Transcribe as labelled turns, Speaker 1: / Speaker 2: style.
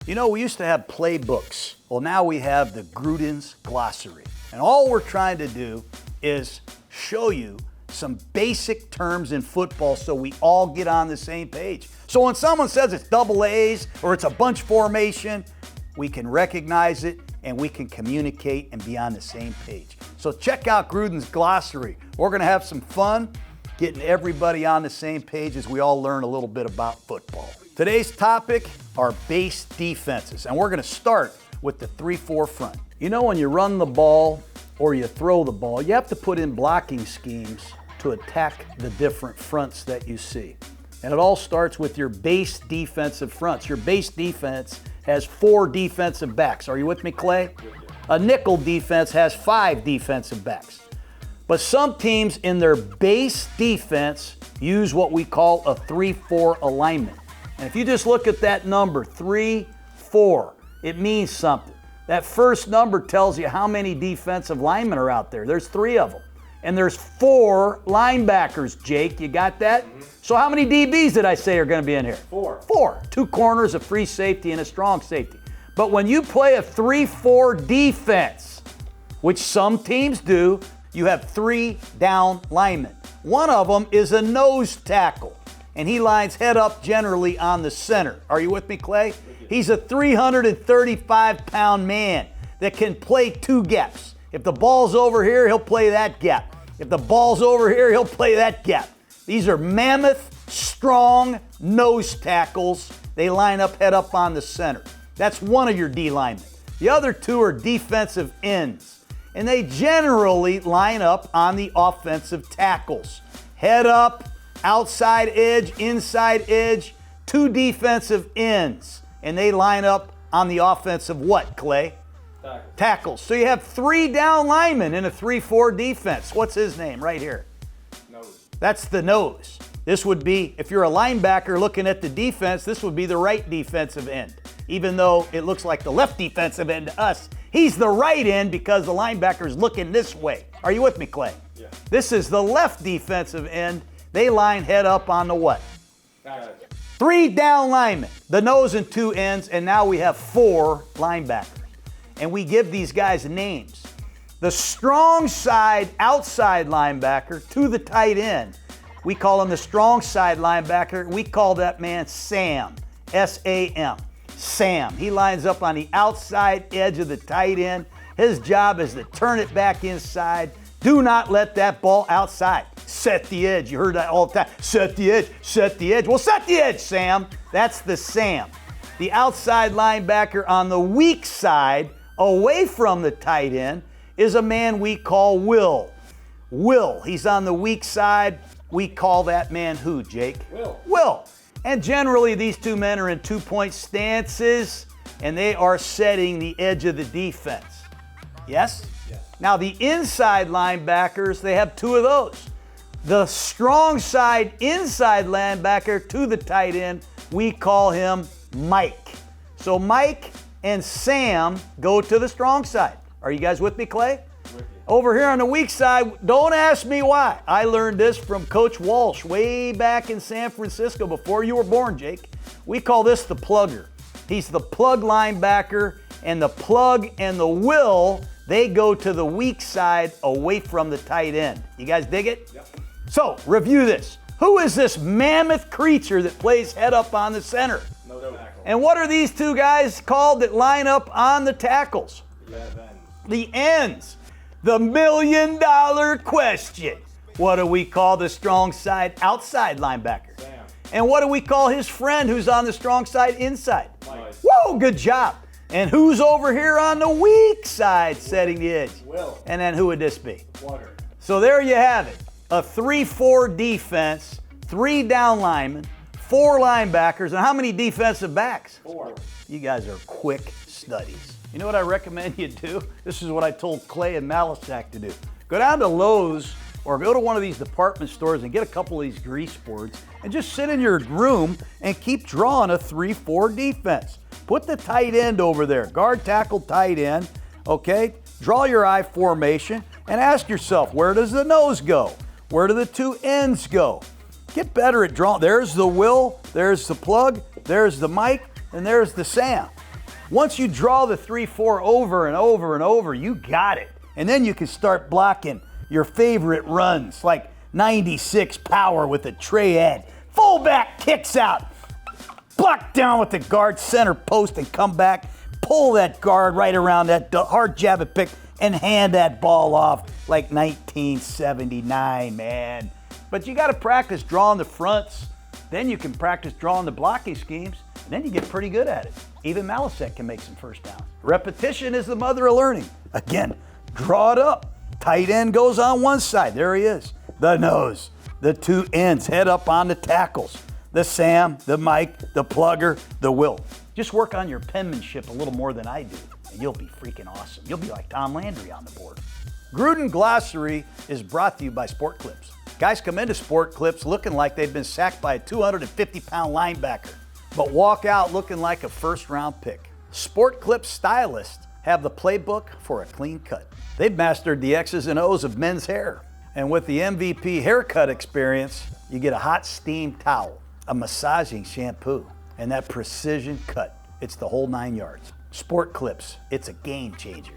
Speaker 1: You know, we used to have playbooks. Well, now we have the Gruden's Glossary. And all we're trying to do is show you some basic terms in football so we all get on the same page. So when someone says it's double A's or it's a bunch formation, we can recognize it and we can communicate and be on the same page. So check out Gruden's Glossary. We're going to have some fun getting everybody on the same page as we all learn a little bit about football. Today's topic are base defenses, and we're going to start with the 3-4 front. You know, when you run the ball or you throw the ball, you have to put in blocking schemes to attack the different fronts that you see. And it all starts with your base defensive fronts. Your base defense has 4 defensive backs. Are you with me, Clay? A nickel defense has 5 defensive backs. But some teams in their base defense use what we call a 3-4 alignment. And if you just look at that number, 3-4, it means something. That first number tells you how many defensive linemen are out there. There's 3 of them. And there's 4 linebackers, Jake. You got that? Mm-hmm. So how many DBs did I say are going to be in here? 4. 4. 2 corners, a free safety, and a strong safety. But when you play a 3-4 defense, which some teams do, you have 3 down linemen. One of them is a nose tackle, and he lines head up generally on the center. Are you with me, Clay? He's a 335-pound man that can play 2 gaps. If the ball's over here, he'll play that gap. If the ball's over here, he'll play that gap. These are mammoth, strong nose tackles. They line up head up on the center. That's one of your D linemen. The other 2 are defensive ends, and they generally line up on the offensive tackles. Head up, outside edge, inside edge, 2 defensive ends, and they line up on the offensive what, Clay? Tackles. So you have 3 down linemen in a 3-4 defense. What's his name right here? Nose. That's the nose. This would be, if you're a linebacker looking at the defense, this would be the right defensive end. Even though it looks like the left defensive end to us, he's the right end because the linebacker's looking this way. Are you with me, Clay? Yeah. This is the left defensive end. They line head up on the what? 3 down linemen, the nose and 2 ends, and now we have 4 linebackers. And we give these guys names. The strong side outside linebacker to the tight end, we call him the strong side linebacker. We call that man Sam, S-A-M, Sam. He lines up on the outside edge of the tight end. His job is to turn it back inside. Do not let that ball outside. Set the edge. You heard that all the time. Set the edge, set the edge. Well, set the edge, Sam. That's the Sam. The outside linebacker on the weak side, away from the tight end, is a man we call Will. Will, he's on the weak side. We call that man who, Jake? Will. And generally these 2 men are in 2-point stances, and they are setting the edge of the defense. Yes? Yes. Now the inside linebackers, they have 2 of those. The strong side inside linebacker to the tight end, we call him Mike. So Mike and Sam go to the strong side. Are you guys with me, Clay? With you. Over here on the weak side, don't ask me why. I learned this from Coach Walsh way back in San Francisco before you were born, Jake. We call this the plugger. He's the plug linebacker, and the plug and the will, they go to the weak side away from the tight end. You guys dig it? Yep. So, review this. Who is this mammoth creature that plays head up on the center? No tackle. And what are these 2 guys called that line up on the tackles? The ends. The $1 million question. What do we call the strong side outside linebacker? Sam. And what do we call his friend who's on the strong side inside? Mike. Whoa, good job. And who's over here on the weak side setting the edge? Will. And then who would this be? Water. So there you have it. A 3-4 defense, 3 down linemen, 4 linebackers, and how many defensive backs? 4. You guys are quick studies. You know what I recommend you do? This is what I told Clay and Malisack to do. Go down to Lowe's or go to one of these department stores and get a couple of these grease boards and just sit in your room and keep drawing a 3-4 defense. Put the tight end over there, guard, tackle, tight end, okay? Draw your I formation and ask yourself, where does the nose go? Where do the 2 ends go? Get better at drawing. There's the Will, there's the plug, there's the Mike, and there's the Sam. Once you draw the 3-4 over and over and over, you got it. And then you can start blocking your favorite runs, like 96 power with a tray head. Fullback kicks out. Block down with the guard center post and come back. Pull that guard right around that hard jab and pick and hand that ball off like 1979, man. But you got to practice drawing the fronts. Then you can practice drawing the blocking schemes, and then you get pretty good at it. Even Malasek can make some first downs. Repetition is the mother of learning. Again, draw it up. Tight end goes on one side. There he is. The nose. The two ends head up on the tackles. The Sam, the Mike, the Plugger, the Will. Just work on your penmanship a little more than I do, and you'll be freaking awesome. You'll be like Tom Landry on the board. Gruden Glossary is brought to you by Sport Clips. Guys come into Sport Clips looking like they've been sacked by a 250-pound linebacker, but walk out looking like a first-round pick. Sport Clips stylists have the playbook for a clean cut. They've mastered the X's and O's of men's hair. And with the MVP haircut experience, you get a hot steam towel, a massaging shampoo, and that precision cut. It's the whole 9 yards. Sport Clips, it's a game changer.